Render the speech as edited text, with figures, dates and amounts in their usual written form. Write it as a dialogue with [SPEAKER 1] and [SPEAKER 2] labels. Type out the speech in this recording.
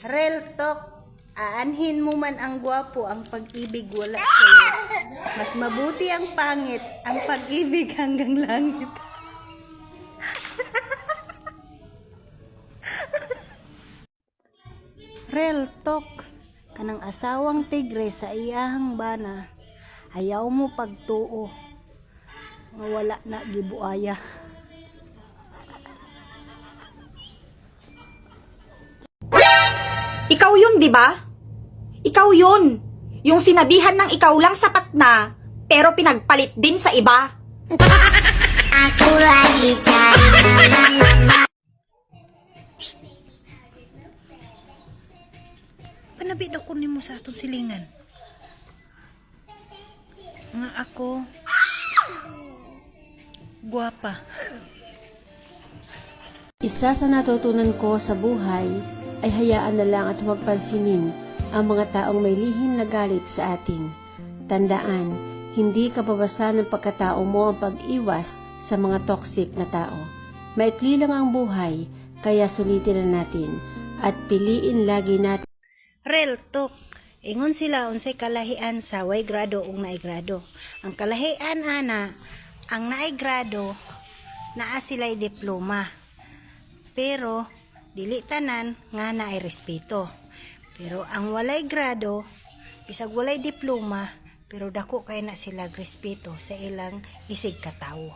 [SPEAKER 1] Real talk, aanhin mo man ang gwapo, ang pag-ibig wala sa'yo. Mas mabuti ang pangit, ang pag-ibig hanggang langit. Real talk, kanang asawang tigre sa iyahang bana, ayaw mo pagtuo, wala na gibuaya.
[SPEAKER 2] Ikaw yun, di ba? Ikaw yun. Yung sinabihan ng ikaw lang sapat na, pero pinagpalit din sa iba.
[SPEAKER 3] Aku lagi cari mama.
[SPEAKER 1] Panabid ako nimo sa atong silingan. Nga ako, guwapa.
[SPEAKER 4] Isa sa natutunan ko sa buhay ay hayaan na lang at huwag pansinin ang mga taong may lihim na galit sa atin. Tandaan, hindi kababasa ng pagkatao mo ang pag-iwas sa mga toxic na tao. Maikli lang ang buhay, kaya sulitin na natin at piliin lagi natin.
[SPEAKER 1] Real talk, ingon sila unsay kalahian sa way grado ug naay grado. Ang kalahian ana, ang naay grado naa sila'y diploma. Pero dili tanan nga naay respeto. Pero ang walay grado, bisag walay diploma, pero dako kay na sila respeto sa ilang isig katawo.